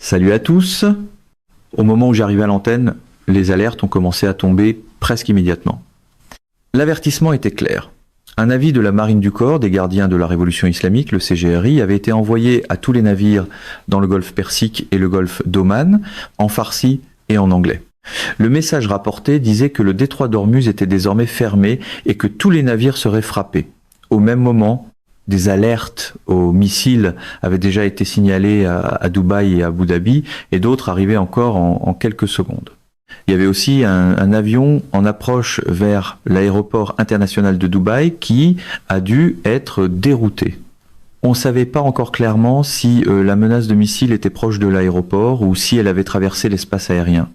Salut à tous. Au moment où j'arrivais à l'antenne, les alertes ont commencé à tomber presque immédiatement. L'avertissement était clair. Un avis de la Marine du Corps, des gardiens de la Révolution islamique, le CGRI, avait été envoyé à tous les navires dans le golfe Persique et le golfe d'Oman, en farsi et en anglais. Le message rapporté disait que le détroit d'Ormuz était désormais fermé et que tous les navires seraient frappés. Au même moment, des alertes aux missiles avaient déjà été signalées à Dubaï et à Abu Dhabi, et d'autres arrivaient encore en quelques secondes. Il y avait aussi un avion en approche vers l'aéroport international de Dubaï qui a dû être dérouté. On ne savait pas encore clairement si la menace de missile était proche de l'aéroport ou si elle avait traversé l'espace aérien.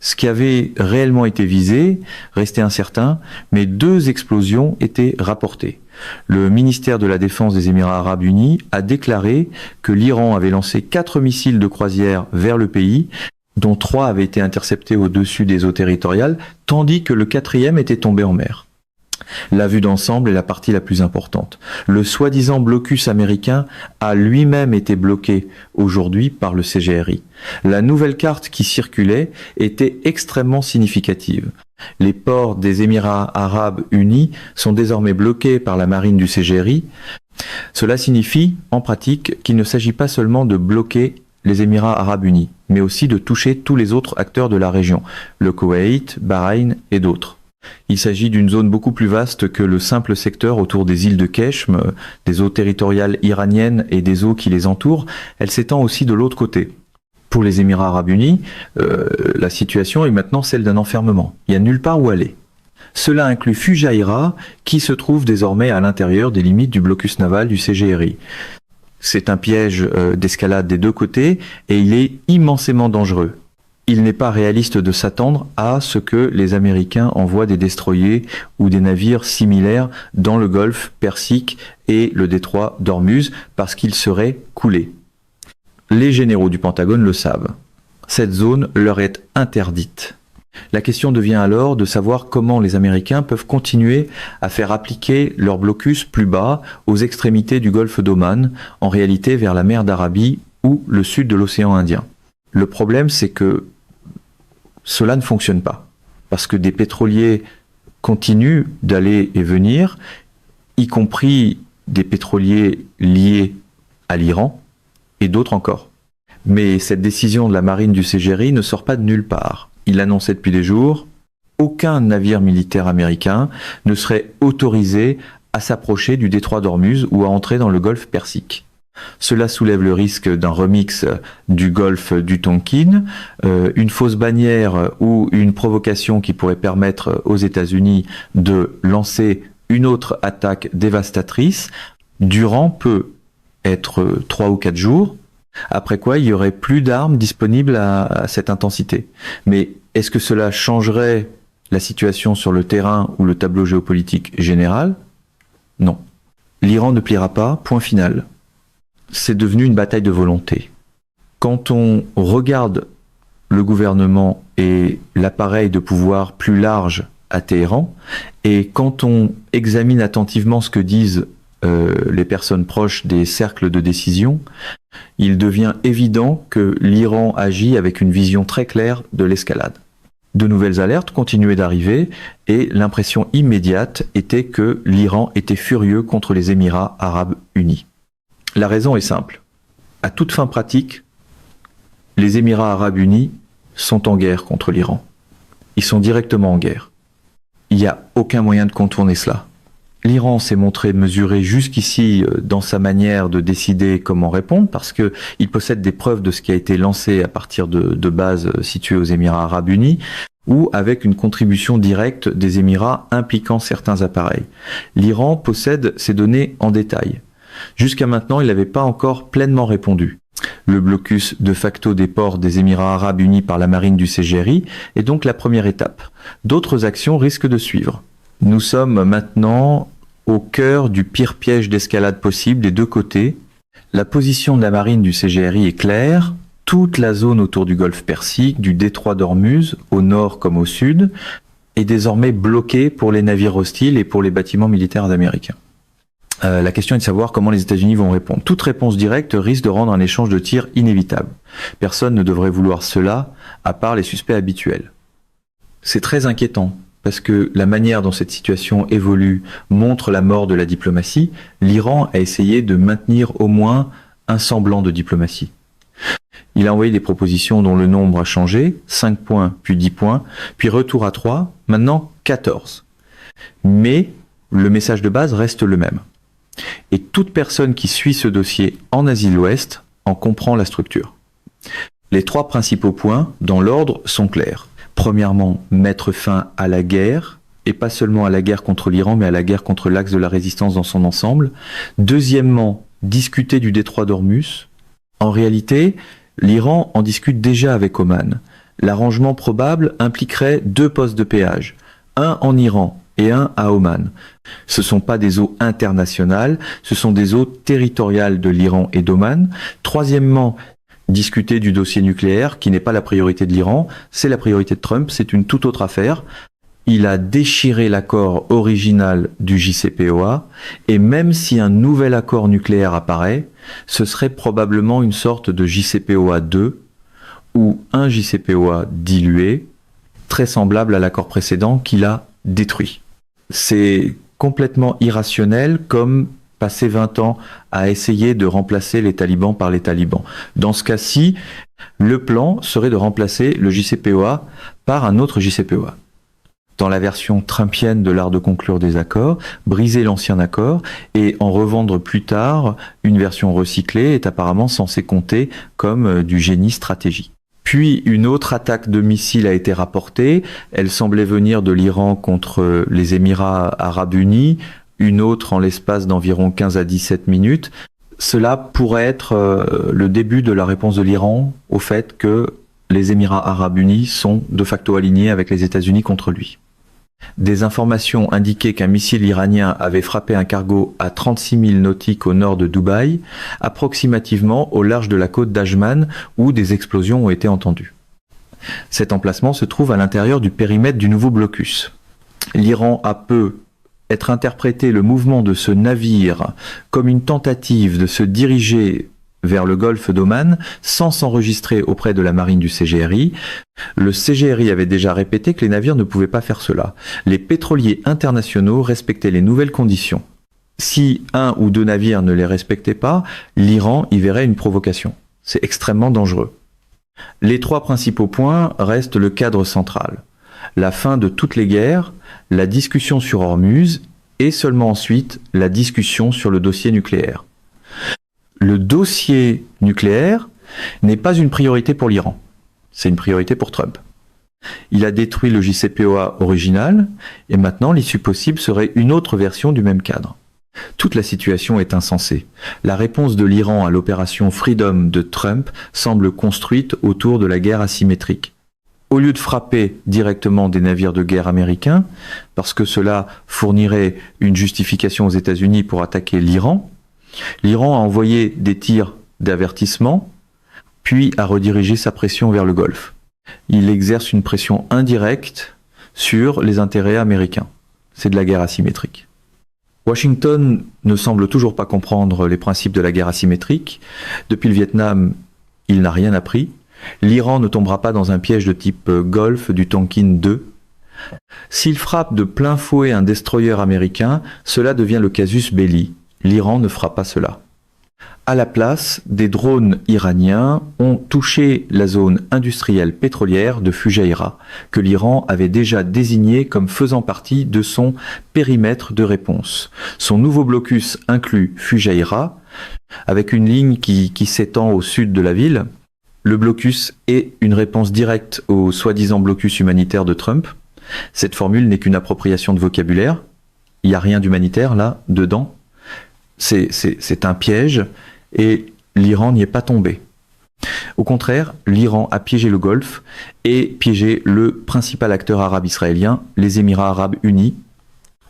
Ce qui avait réellement été visé restait incertain, mais 2 explosions étaient rapportées. Le ministère de la Défense des Émirats Arabes Unis a déclaré que l'Iran avait lancé 4 missiles de croisière vers le pays, dont 3 avaient été interceptés au-dessus des eaux territoriales, tandis que le 4e était tombé en mer. La vue d'ensemble est la partie la plus importante. Le soi-disant blocus américain a lui-même été bloqué aujourd'hui par le CGRI. La nouvelle carte qui circulait était extrêmement significative. Les ports des Émirats Arabes Unis sont désormais bloqués par la marine du CGRI. Cela signifie, en pratique, qu'il ne s'agit pas seulement de bloquer les Émirats Arabes Unis, mais aussi de toucher tous les autres acteurs de la région, le Koweït, Bahreïn et d'autres. Il s'agit d'une zone beaucoup plus vaste que le simple secteur autour des îles de Keshm, des eaux territoriales iraniennes et des eaux qui les entourent. Elle s'étend aussi de l'autre côté. Pour les Émirats Arabes Unis, la situation est maintenant celle d'un enfermement. Il n'y a nulle part où aller. Cela inclut Fujairah, qui se trouve désormais à l'intérieur des limites du blocus naval du CGRI. C'est un piège d'escalade des 2 côtés et il est immensément dangereux. Il n'est pas réaliste de s'attendre à ce que les Américains envoient des destroyers ou des navires similaires dans le golfe Persique et le détroit d'Ormuz parce qu'ils seraient coulés. Les généraux du Pentagone le savent. Cette zone leur est interdite. La question devient alors de savoir comment les Américains peuvent continuer à faire appliquer leur blocus plus bas aux extrémités du golfe d'Oman, en réalité vers la mer d'Arabie ou le sud de l'océan Indien. Le problème, c'est que cela ne fonctionne pas, parce que des pétroliers continuent d'aller et venir, y compris des pétroliers liés à l'Iran, et d'autres encore. Mais cette décision de la marine du CGRI ne sort pas de nulle part. Il annonçait depuis des jours, aucun navire militaire américain ne serait autorisé à s'approcher du détroit d'Ormuz ou à entrer dans le golfe Persique. Cela soulève le risque d'un remix du golfe du Tonkin, une fausse bannière ou une provocation qui pourrait permettre aux États-Unis de lancer une autre attaque dévastatrice durant peut être 3 ou 4 jours, après quoi il y aurait plus d'armes disponibles à cette intensité. Mais est-ce que cela changerait la situation sur le terrain ou le tableau géopolitique général? Non. L'Iran ne pliera pas, point final. C'est devenu une bataille de volonté. Quand on regarde le gouvernement et l'appareil de pouvoir plus large à Téhéran, et quand on examine attentivement ce que disent les personnes proches des cercles de décision, il devient évident que l'Iran agit avec une vision très claire de l'escalade. De nouvelles alertes continuaient d'arriver et l'impression immédiate était que l'Iran était furieux contre les Émirats Arabes Unis. La raison est simple. À toute fin pratique, les Émirats Arabes Unis sont en guerre contre l'Iran. Ils sont directement en guerre. Il n'y a aucun moyen de contourner cela. L'Iran s'est montré mesuré jusqu'ici dans sa manière de décider comment répondre parce qu'il possède des preuves de ce qui a été lancé à partir de bases situées aux Émirats Arabes Unis ou avec une contribution directe des Émirats impliquant certains appareils. L'Iran possède ces données en détail. Jusqu'à maintenant, il n'avait pas encore pleinement répondu. Le blocus de facto des ports des Émirats Arabes Unis par la marine du CGRI est donc la première étape. D'autres actions risquent de suivre. Nous sommes maintenant au cœur du pire piège d'escalade possible des 2 côtés. La position de la marine du CGRI est claire. Toute la zone autour du golfe Persique, du détroit d'Ormuz, au nord comme au sud, est désormais bloquée pour les navires hostiles et pour les bâtiments militaires américains. La question est de savoir comment les États-Unis vont répondre. Toute réponse directe risque de rendre un échange de tirs inévitable. Personne ne devrait vouloir cela, à part les suspects habituels. C'est très inquiétant, parce que la manière dont cette situation évolue montre la mort de la diplomatie. L'Iran a essayé de maintenir au moins un semblant de diplomatie. Il a envoyé des propositions dont le nombre a changé, 5 points, puis 10 points, puis retour à 3, maintenant 14. Mais le message de base reste le même. Et toute personne qui suit ce dossier en Asie de l'Ouest en comprend la structure. Les 3 principaux points, dans l'ordre, sont clairs. Premièrement, mettre fin à la guerre, et pas seulement à la guerre contre l'Iran, mais à la guerre contre l'axe de la résistance dans son ensemble. Deuxièmement, discuter du détroit d'Ormuz. En réalité, l'Iran en discute déjà avec Oman. L'arrangement probable impliquerait 2 postes de péage, un en Iran et un à Oman. Ce ne sont pas des eaux internationales, ce sont des eaux territoriales de l'Iran et d'Oman. Troisièmement, discuter du dossier nucléaire, qui n'est pas la priorité de l'Iran, c'est la priorité de Trump, c'est une toute autre affaire. Il a déchiré l'accord original du JCPOA, et même si un nouvel accord nucléaire apparaît, ce serait probablement une sorte de JCPOA 2, ou un JCPOA dilué, très semblable à l'accord précédent qu'il a détruit. C'est complètement irrationnel, comme passer 20 ans à essayer de remplacer les talibans par les talibans. Dans ce cas-ci, le plan serait de remplacer le JCPOA par un autre JCPOA. Dans la version trumpienne de l'art de conclure des accords, briser l'ancien accord et en revendre plus tard une version recyclée est apparemment censé compter comme du génie stratégique. Puis une autre attaque de missiles a été rapportée, elle semblait venir de l'Iran contre les Émirats arabes unis, une autre en l'espace d'environ 15 à 17 minutes. Cela pourrait être le début de la réponse de l'Iran au fait que les Émirats arabes unis sont de facto alignés avec les États-Unis contre lui. Des informations indiquaient qu'un missile iranien avait frappé un cargo à 36 000 nautiques au nord de Dubaï, approximativement au large de la côte d'Ajman, où des explosions ont été entendues. Cet emplacement se trouve à l'intérieur du périmètre du nouveau blocus. L'Iran a peu être interprété le mouvement de ce navire comme une tentative de se diriger vers le golfe d'Oman sans s'enregistrer auprès de la marine du CGRI. Le CGRI avait déjà répété que les navires ne pouvaient pas faire cela. Les pétroliers internationaux respectaient les nouvelles conditions. Si un ou 2 navires ne les respectaient pas, l'Iran y verrait une provocation. C'est extrêmement dangereux. Les 3 principaux points restent le cadre central. La fin de toutes les guerres, la discussion sur Ormuz et seulement ensuite la discussion sur le dossier nucléaire. Le dossier nucléaire n'est pas une priorité pour l'Iran, c'est une priorité pour Trump. Il a détruit le JCPOA original et maintenant l'issue possible serait une autre version du même cadre. Toute la situation est insensée. La réponse de l'Iran à l'opération Freedom de Trump semble construite autour de la guerre asymétrique. Au lieu de frapper directement des navires de guerre américains, parce que cela fournirait une justification aux États-Unis pour attaquer l'Iran, l'Iran a envoyé des tirs d'avertissement, puis a redirigé sa pression vers le Golfe. Il exerce une pression indirecte sur les intérêts américains. C'est de la guerre asymétrique. Washington ne semble toujours pas comprendre les principes de la guerre asymétrique. Depuis le Vietnam, il n'a rien appris. L'Iran ne tombera pas dans un piège de type Golfe du Tonkin II. S'il frappe de plein fouet un destroyer américain, cela devient le casus belli. L'Iran ne fera pas cela. À la place, des drones iraniens ont touché la zone industrielle pétrolière de Fujairah, que l'Iran avait déjà désignée comme faisant partie de son périmètre de réponse. Son nouveau blocus inclut Fujairah, avec une ligne qui s'étend au sud de la ville. Le blocus est une réponse directe au soi-disant blocus humanitaire de Trump. Cette formule n'est qu'une appropriation de vocabulaire. Il n'y a rien d'humanitaire là, dedans. C'est un piège et l'Iran n'y est pas tombé. Au contraire, l'Iran a piégé le Golfe et piégé le principal acteur arabe israélien, les Émirats arabes unis.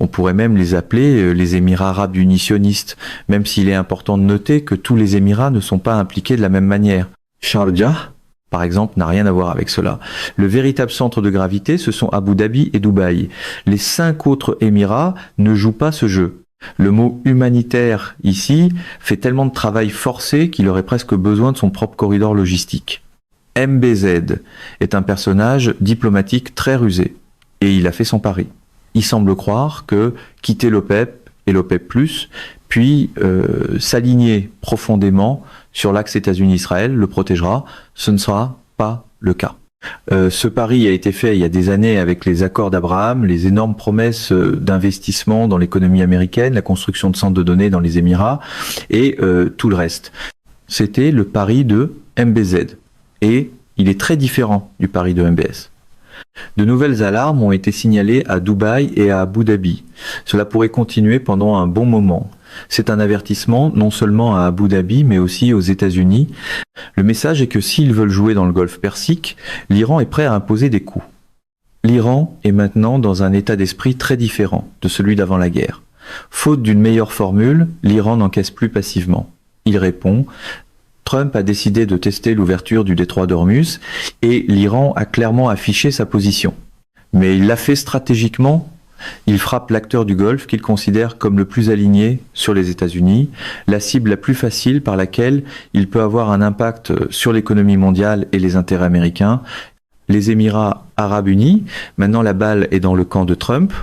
On pourrait même les appeler les Émirats arabes unitionnistes, même s'il est important de noter que tous les Émirats ne sont pas impliqués de la même manière. Sharjah, par exemple, n'a rien à voir avec cela. Le véritable centre de gravité, ce sont Abu Dhabi et Dubaï. Les 5 autres Émirats ne jouent pas ce jeu. Le mot humanitaire ici fait tellement de travail forcé qu'il aurait presque besoin de son propre corridor logistique. MBZ est un personnage diplomatique très rusé et il a fait son pari. Il semble croire que quitter l'OPEP et l'OPEP+, puis s'aligner profondément sur l'axe États-Unis-Israël le protégera, ce ne sera pas le cas. Ce pari a été fait il y a des années avec les accords d'Abraham, les énormes promesses d'investissement dans l'économie américaine, la construction de centres de données dans les Émirats et tout le reste. C'était le pari de MBZ et il est très différent du pari de MBS. De nouvelles alarmes ont été signalées à Dubaï et à Abu Dhabi. Cela pourrait continuer pendant un bon moment. C'est un avertissement non seulement à Abu Dhabi mais aussi aux États-Unis. Le message est que s'ils veulent jouer dans le golfe Persique, l'Iran est prêt à imposer des coups. L'Iran est maintenant dans un état d'esprit très différent de celui d'avant la guerre. Faute d'une meilleure formule, l'Iran n'encaisse plus passivement. Il répond. Trump a décidé de tester l'ouverture du détroit d'Ormuz et l'Iran a clairement affiché sa position. Mais il l'a fait stratégiquement. Il frappe l'acteur du Golfe qu'il considère comme le plus aligné sur les États-Unis, la cible la plus facile par laquelle il peut avoir un impact sur l'économie mondiale et les intérêts américains. Les Émirats arabes unis, maintenant la balle est dans le camp de Trump.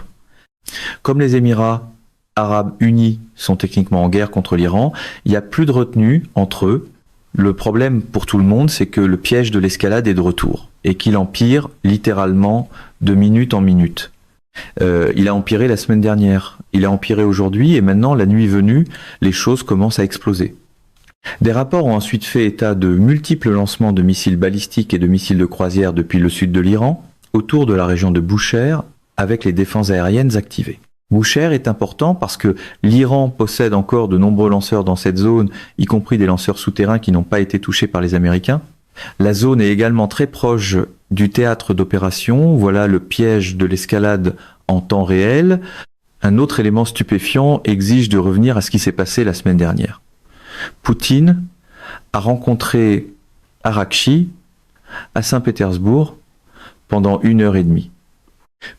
Comme les Émirats arabes unis sont techniquement en guerre contre l'Iran, il n'y a plus de retenue entre eux. Le problème pour tout le monde, c'est que le piège de l'escalade est de retour et qu'il empire littéralement de minute en minute. Il a empiré la semaine dernière, il a empiré aujourd'hui et maintenant, la nuit venue, les choses commencent à exploser. Des rapports ont ensuite fait état de multiples lancements de missiles balistiques et de missiles de croisière depuis le sud de l'Iran, autour de la région de Boucher, avec les défenses aériennes activées. Boucher est important parce que l'Iran possède encore de nombreux lanceurs dans cette zone, y compris des lanceurs souterrains qui n'ont pas été touchés par les Américains. La zone est également très proche du théâtre d'opération. Voilà le piège de l'escalade en temps réel. Un autre élément stupéfiant exige de revenir à ce qui s'est passé la semaine dernière. Poutine a rencontré Arakchi à Saint-Pétersbourg pendant 1h30.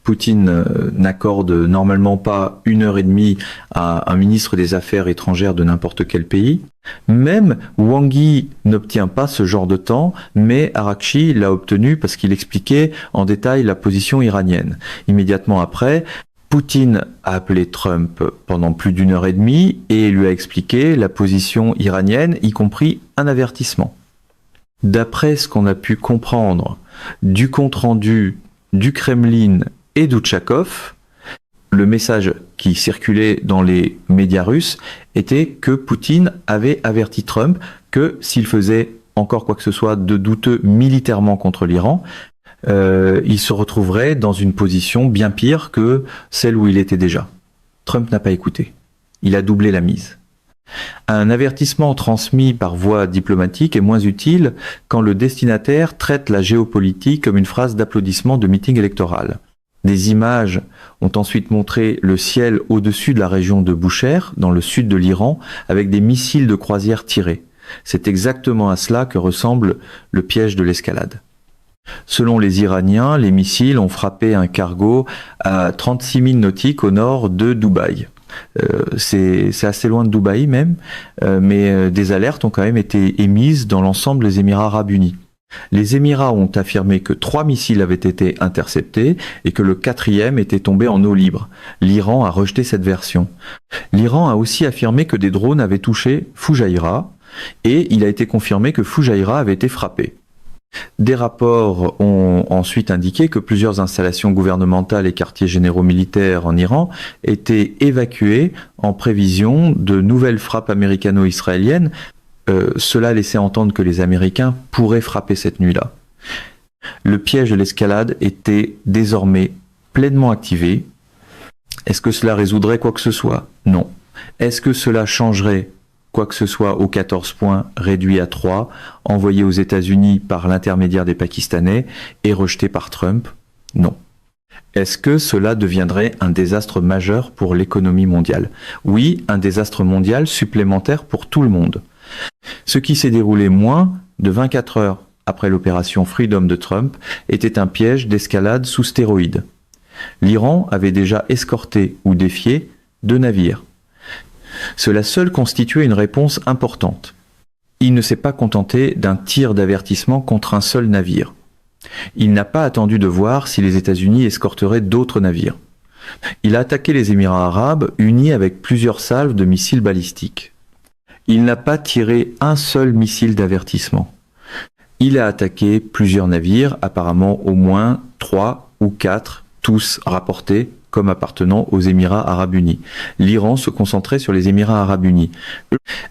Poutine n'accorde normalement pas 1h30 à un ministre des Affaires étrangères de n'importe quel pays. Même Wang Yi n'obtient pas ce genre de temps, mais Arakchi l'a obtenu parce qu'il expliquait en détail la position iranienne. Immédiatement après, Poutine a appelé Trump pendant plus d'1h30 et lui a expliqué la position iranienne, y compris un avertissement. D'après ce qu'on a pu comprendre du compte-rendu du Kremlin et d'Outchakov, le message qui circulait dans les médias russes était que Poutine avait averti Trump que s'il faisait encore quoi que ce soit de douteux militairement contre l'Iran, il se retrouverait dans une position bien pire que celle où il était déjà. Trump n'a pas écouté. Il a doublé la mise. Un avertissement transmis par voie diplomatique est moins utile quand le destinataire traite la géopolitique comme une phrase d'applaudissement de meeting électoral. Des images ont ensuite montré le ciel au-dessus de la région de Boucher, dans le sud de l'Iran, avec des missiles de croisière tirés. C'est exactement à cela que ressemble le piège de l'escalade. Selon les Iraniens, les missiles ont frappé un cargo à 36 000 nautiques au nord de Dubaï. C'est assez loin de Dubaï même, mais des alertes ont quand même été émises dans l'ensemble des Émirats arabes unis. Les Émirats ont affirmé que 3 missiles avaient été interceptés et que le 4e était tombé en eau libre. L'Iran a rejeté cette version. L'Iran a aussi affirmé que des drones avaient touché Fujairah et il a été confirmé que Fujairah avait été frappé. Des rapports ont ensuite indiqué que plusieurs installations gouvernementales et quartiers généraux militaires en Iran étaient évacués en prévision de nouvelles frappes américano-israéliennes. Cela laissait entendre que les Américains pourraient frapper cette nuit-là. Le piège de l'escalade était désormais pleinement activé. Est-ce que cela résoudrait quoi que ce soit? Non. Est-ce que cela changerait quoi que ce soit aux 14 points réduits à 3, envoyés aux États-Unis par l'intermédiaire des Pakistanais et rejetés par Trump? Non. Est-ce que cela deviendrait un désastre majeur pour l'économie mondiale? Oui, un désastre mondial supplémentaire pour tout le monde. Ce qui s'est déroulé moins de 24 heures après l'opération Freedom de Trump était un piège d'escalade sous stéroïdes. L'Iran avait déjà escorté ou défié 2 navires. Cela seul constituait une réponse importante. Il ne s'est pas contenté d'un tir d'avertissement contre un seul navire. Il n'a pas attendu de voir si les États-Unis escorteraient d'autres navires. Il a attaqué les Émirats arabes unis avec plusieurs salves de missiles balistiques. Il n'a pas tiré un seul missile d'avertissement. Il a attaqué plusieurs navires, apparemment au moins 3 ou 4, tous rapportés comme appartenant aux Émirats arabes unis. L'Iran se concentrait sur les Émirats arabes unis.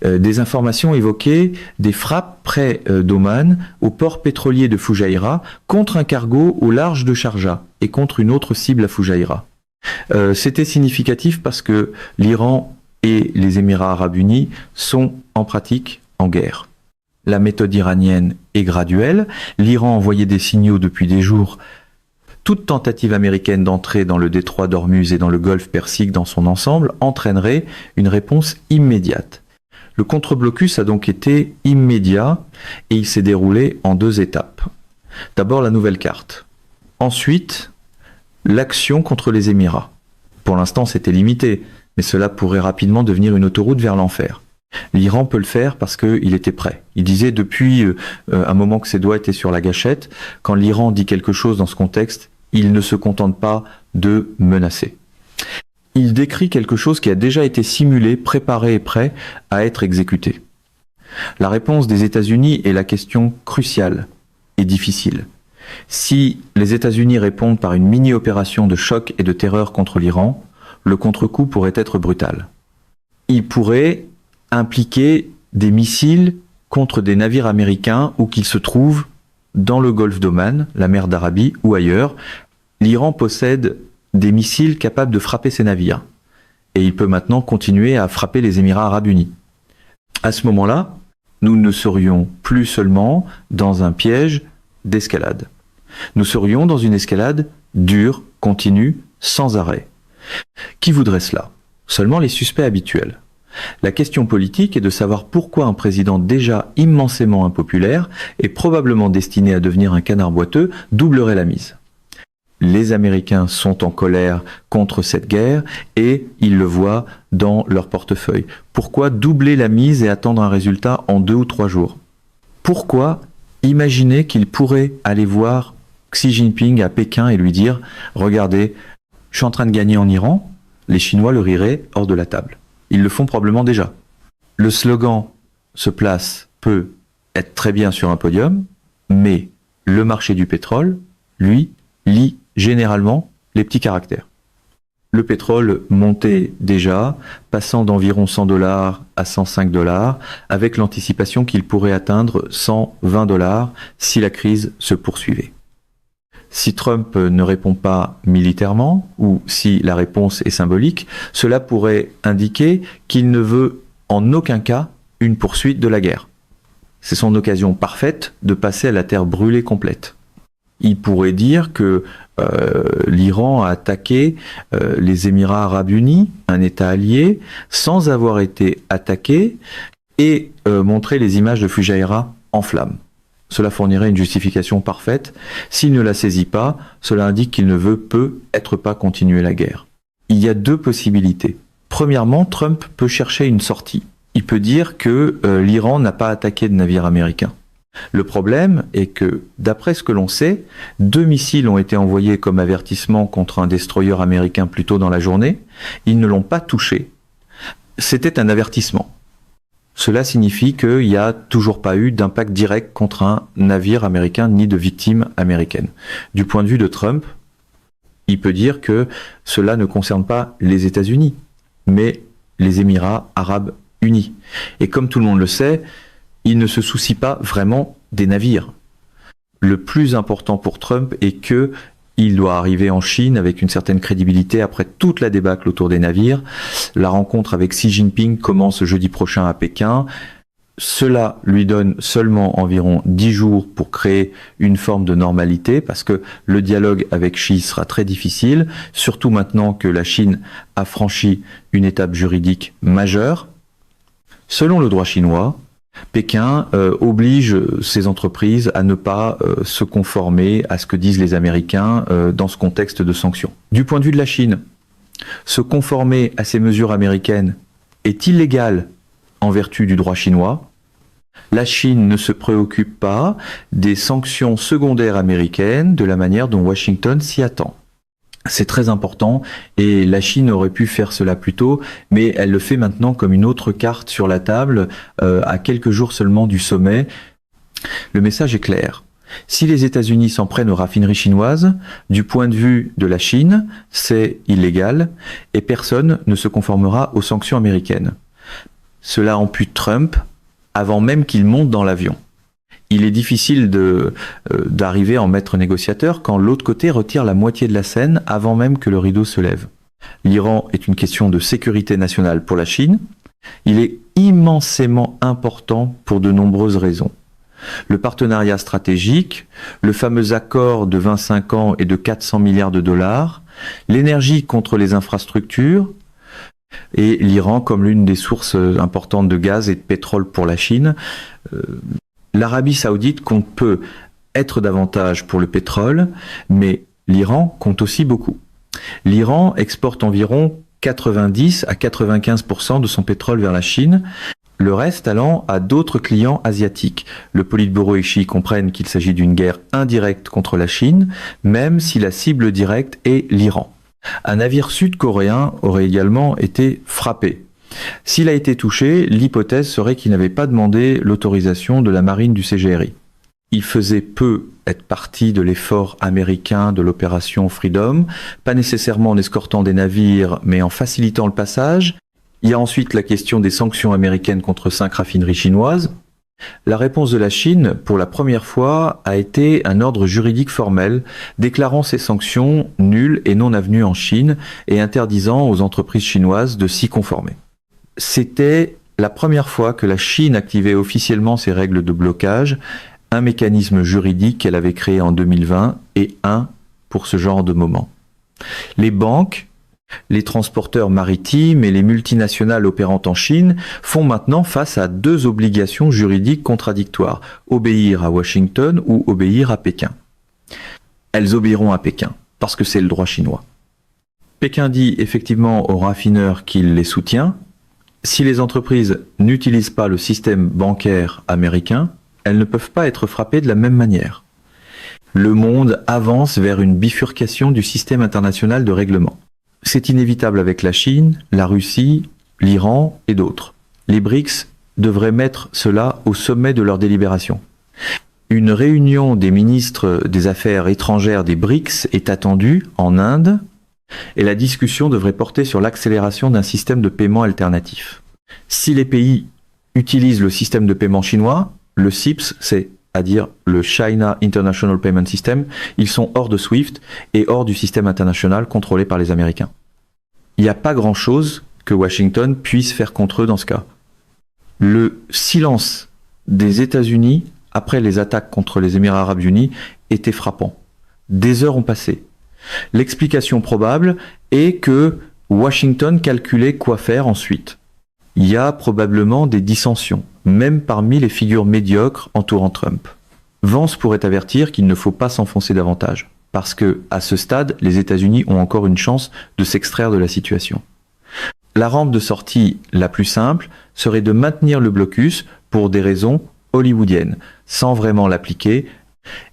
Des informations évoquaient des frappes près d'Oman, au port pétrolier de Fujairah, contre un cargo au large de Sharjah et contre une autre cible à Fujairah. C'était significatif parce que l'Iran et les Émirats arabes unis sont en pratique en guerre. La méthode iranienne est graduelle. L'Iran envoyait des signaux depuis des jours. Toute tentative américaine d'entrer dans le détroit d'Ormuz et dans le golfe Persique dans son ensemble entraînerait une réponse immédiate. Le contre-blocus a donc été immédiat et il s'est déroulé en 2 étapes. D'abord la nouvelle carte. Ensuite, l'action contre les Émirats. Pour l'instant, c'était limité, mais cela pourrait rapidement devenir une autoroute vers l'enfer. L'Iran peut le faire parce qu'il était prêt. Il disait depuis un moment que ses doigts étaient sur la gâchette, quand l'Iran dit quelque chose dans ce contexte, il ne se contente pas de menacer. Il décrit quelque chose qui a déjà été simulé, préparé et prêt à être exécuté. La réponse des États-Unis est la question cruciale et difficile. Si les États-Unis répondent par une mini-opération de choc et de terreur contre l'Iran, le contre-coup pourrait être brutal. Il pourrait impliquer des missiles contre des navires américains où qu'ils se trouvent dans le golfe d'Oman, la mer d'Arabie ou ailleurs. L'Iran possède des missiles capables de frapper ces navires. Et il peut maintenant continuer à frapper les Émirats arabes unis. À ce moment-là, nous ne serions plus seulement dans un piège d'escalade. Nous serions dans une escalade dure, continue, sans arrêt. Qui voudrait cela? Seulement les suspects habituels. La question politique est de savoir pourquoi un président déjà immensément impopulaire et probablement destiné à devenir un canard boiteux doublerait la mise. Les Américains sont en colère contre cette guerre et ils le voient dans leur portefeuille. Pourquoi doubler la mise et attendre un résultat en 2 ou 3 jours? Pourquoi imaginer qu'ils pourraient aller voir Xi Jinping à Pékin et lui dire « Regardez, je suis en train de gagner en Iran », les Chinois le riraient hors de la table. Ils le font probablement déjà. Le slogan se place, peut être très bien sur un podium, mais le marché du pétrole, lui, lit généralement les petits caractères. Le pétrole montait déjà, passant d'environ $100 à $105, avec l'anticipation qu'il pourrait atteindre $120 si la crise se poursuivait. Si Trump ne répond pas militairement, ou si la réponse est symbolique, cela pourrait indiquer qu'il ne veut en aucun cas une poursuite de la guerre. C'est son occasion parfaite de passer à la terre brûlée complète. Il pourrait dire que l'Iran a attaqué les Émirats arabes unis, un État allié, sans avoir été attaqué, et montrer les images de Fujairah en flammes. Cela fournirait une justification parfaite. S'il ne la saisit pas, cela indique qu'il ne veut peut-être pas continuer la guerre. Il y a 2 possibilités. Premièrement, Trump peut chercher une sortie. Il peut dire que l'Iran n'a pas attaqué de navire américain. Le problème est que, d'après ce que l'on sait, 2 missiles ont été envoyés comme avertissement contre un destroyer américain plus tôt dans la journée. Ils ne l'ont pas touché. C'était un avertissement. Cela signifie qu'il n'y a toujours pas eu d'impact direct contre un navire américain ni de victimes américaines. Du point de vue de Trump, il peut dire que cela ne concerne pas les États-Unis, mais les Émirats arabes unis. Et comme tout le monde le sait, il ne se soucie pas vraiment des navires. Le plus important pour Trump est que il doit arriver en Chine avec une certaine crédibilité après toute la débâcle autour des navires. La rencontre avec Xi Jinping commence jeudi prochain à Pékin. Cela lui donne seulement environ 10 jours pour créer une forme de normalité parce que le dialogue avec Xi sera très difficile, surtout maintenant que la Chine a franchi une étape juridique majeure. Selon le droit chinois, Pékin oblige ces entreprises à ne pas se conformer à ce que disent les Américains dans ce contexte de sanctions. Du point de vue de la Chine, se conformer à ces mesures américaines est illégal en vertu du droit chinois. La Chine ne se préoccupe pas des sanctions secondaires américaines de la manière dont Washington s'y attend. C'est très important et la Chine aurait pu faire cela plus tôt, mais elle le fait maintenant comme une autre carte sur la table, à quelques jours seulement du sommet. Le message est clair. Si les États-Unis s'en prennent aux raffineries chinoises, du point de vue de la Chine, c'est illégal et personne ne se conformera aux sanctions américaines. Cela ampute Trump avant même qu'il monte dans l'avion. Il est difficile d'arriver en maître négociateur quand l'autre côté retire la moitié de la scène avant même que le rideau se lève. L'Iran est une question de sécurité nationale pour la Chine. Il est immensément important pour de nombreuses raisons. Le partenariat stratégique, le fameux accord de 25 ans et de 400 milliards de dollars, l'énergie contre les infrastructures, et l'Iran comme l'une des sources importantes de gaz et de pétrole pour la Chine. L'Arabie Saoudite compte peu être davantage pour le pétrole, mais l'Iran compte aussi beaucoup. L'Iran exporte environ 90 à 95% de son pétrole vers la Chine, le reste allant à d'autres clients asiatiques. Le Politburo et Xi comprennent qu'il s'agit d'une guerre indirecte contre la Chine, même si la cible directe est l'Iran. Un navire sud-coréen aurait également été frappé. S'il a été touché, l'hypothèse serait qu'il n'avait pas demandé l'autorisation de la marine du CGRI. Il faisait peu être partie de l'effort américain de l'opération Freedom, pas nécessairement en escortant des navires, mais en facilitant le passage. Il y a ensuite la question des sanctions américaines contre 5 raffineries chinoises. La réponse de la Chine, pour la première fois, a été un ordre juridique formel, déclarant ces sanctions nulles et non avenues en Chine et interdisant aux entreprises chinoises de s'y conformer. C'était la première fois que la Chine activait officiellement ses règles de blocage, un mécanisme juridique qu'elle avait créé en 2020 et un pour ce genre de moment. Les banques, les transporteurs maritimes et les multinationales opérant en Chine font maintenant face à 2 obligations juridiques contradictoires, obéir à Washington ou obéir à Pékin. Elles obéiront à Pékin, parce que c'est le droit chinois. Pékin dit effectivement aux raffineurs qu'il les soutient. Si les entreprises n'utilisent pas le système bancaire américain, elles ne peuvent pas être frappées de la même manière. Le monde avance vers une bifurcation du système international de règlement. C'est inévitable avec la Chine, la Russie, l'Iran et d'autres. Les BRICS devraient mettre cela au sommet de leur délibération. Une réunion des ministres des Affaires étrangères des BRICS est attendue en Inde et la discussion devrait porter sur l'accélération d'un système de paiement alternatif. Si les pays utilisent le système de paiement chinois, le CIPS, c'est-à-dire le China International Payment System, ils sont hors de SWIFT et hors du système international contrôlé par les Américains. Il n'y a pas grand-chose que Washington puisse faire contre eux dans ce cas. Le silence des États-Unis après les attaques contre les Émirats Arabes Unis était frappant. Des heures ont passé. L'explication probable est que Washington calculait quoi faire ensuite. Il y a probablement des dissensions, même parmi les figures médiocres entourant Trump. Vance pourrait avertir qu'il ne faut pas s'enfoncer davantage, parce que, à ce stade, les États-Unis ont encore une chance de s'extraire de la situation. La rampe de sortie la plus simple serait de maintenir le blocus pour des raisons hollywoodiennes, sans vraiment l'appliquer,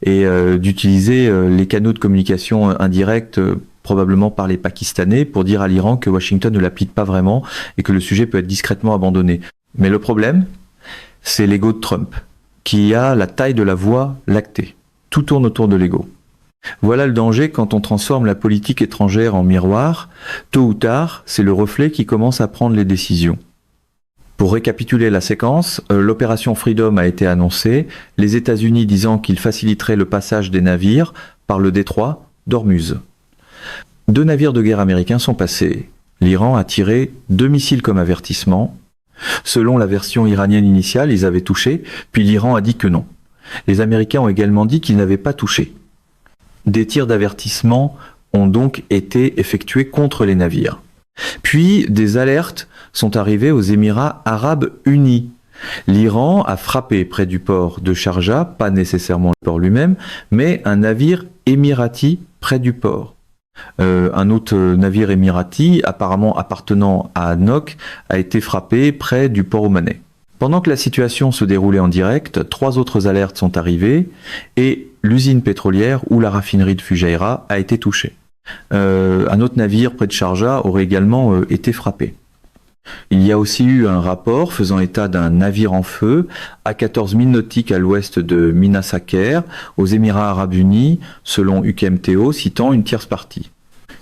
et d'utiliser les canaux de communication indirects probablement par les Pakistanais pour dire à l'Iran que Washington ne l'applique pas vraiment et que le sujet peut être discrètement abandonné. Mais le problème, c'est l'ego de Trump, qui a la taille de la voie lactée. Tout tourne autour de l'ego. Voilà le danger quand on transforme la politique étrangère en miroir. Tôt ou tard, c'est le reflet qui commence à prendre les décisions. Pour récapituler la séquence, l'opération Freedom a été annoncée, les États-Unis disant qu'ils faciliteraient le passage des navires par le détroit d'Ormuz. 2 navires de guerre américains sont passés. L'Iran a tiré 2 missiles comme avertissement. Selon la version iranienne initiale, ils avaient touché, puis l'Iran a dit que non. Les Américains ont également dit qu'ils n'avaient pas touché. Des tirs d'avertissement ont donc été effectués contre les navires. Puis des alertes sont arrivées aux Émirats Arabes Unis. L'Iran a frappé près du port de Sharjah, pas nécessairement le port lui-même, mais un navire émirati près du port. Un autre navire émirati, apparemment appartenant à ADNOC, a été frappé près du port omanais. Pendant que la situation se déroulait en direct, 3 autres alertes sont arrivées et l'usine pétrolière ou la raffinerie de Fujairah a été touchée. Un autre navire près de Sharjah aurait également été frappé. Il y a aussi eu un rapport faisant état d'un navire en feu à 14 milles nautiques à l'ouest de Minas Saker, aux Émirats Arabes Unis, selon UKMTO, citant une tierce partie.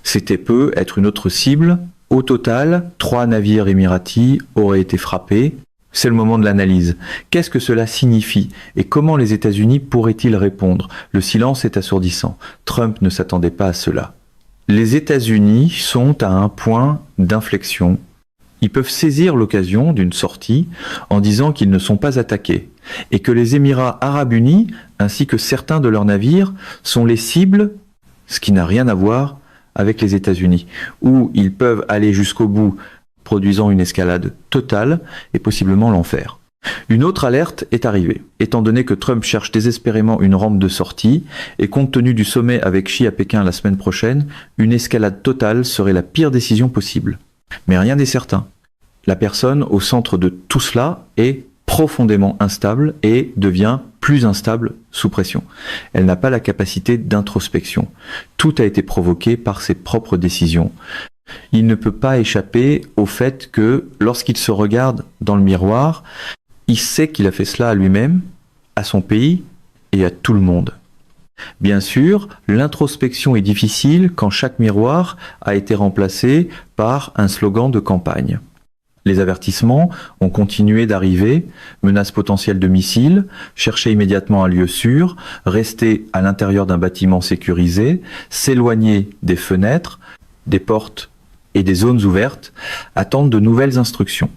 C'était peu être une autre cible. Au total, 3 navires émiratis auraient été frappés. C'est le moment de l'analyse. Qu'est-ce que cela signifie et comment les États-Unis pourraient-ils répondre? Le silence est assourdissant. Trump ne s'attendait pas à cela. Les États-Unis sont à un point d'inflexion. Ils peuvent saisir l'occasion d'une sortie en disant qu'ils ne sont pas attaqués et que les Émirats Arabes Unis, ainsi que certains de leurs navires, sont les cibles, ce qui n'a rien à voir avec les États-Unis, où ils peuvent aller jusqu'au bout, produisant une escalade totale et possiblement l'enfer. Une autre alerte est arrivée, étant donné que Trump cherche désespérément une rampe de sortie, et compte tenu du sommet avec Xi à Pékin la semaine prochaine, une escalade totale serait la pire décision possible. Mais rien n'est certain. La personne au centre de tout cela est profondément instable et devient plus instable sous pression. Elle n'a pas la capacité d'introspection. Tout a été provoqué par ses propres décisions. Il ne peut pas échapper au fait que lorsqu'il se regarde dans le miroir, il sait qu'il a fait cela à lui-même, à son pays et à tout le monde. Bien sûr, l'introspection est difficile quand chaque miroir a été remplacé par un slogan de campagne. Les avertissements ont continué d'arriver, menaces potentielles de missiles, chercher immédiatement un lieu sûr, rester à l'intérieur d'un bâtiment sécurisé, s'éloigner des fenêtres, des portes et des zones ouvertes, attendre de nouvelles instructions.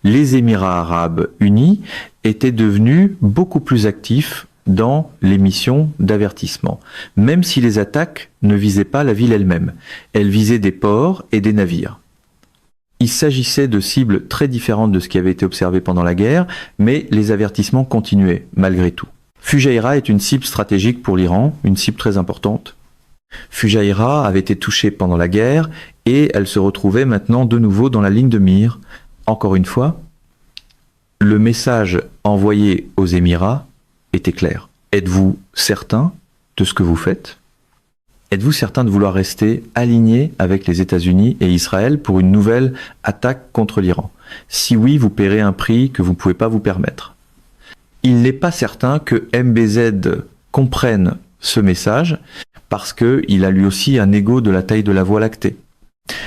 Les Émirats Arabes Unis étaient devenus beaucoup plus actifs dans les missions d'avertissement, même si les attaques ne visaient pas la ville elle-même. Elles visaient des ports et des navires. Il s'agissait de cibles très différentes de ce qui avait été observé pendant la guerre, mais les avertissements continuaient malgré tout. Fujairah est une cible stratégique pour l'Iran, une cible très importante. Fujairah avait été touchée pendant la guerre et elle se retrouvait maintenant de nouveau dans la ligne de mire. Encore une fois, le message envoyé aux Émirats était clair. Êtes-vous certain de ce que vous faites? Êtes-vous certain de vouloir rester aligné avec les États-Unis et Israël pour une nouvelle attaque contre l'Iran? Si oui, vous paierez un prix que vous ne pouvez pas vous permettre. Il n'est pas certain que MBZ comprenne ce message parce qu'il a lui aussi un ego de la taille de la Voie lactée.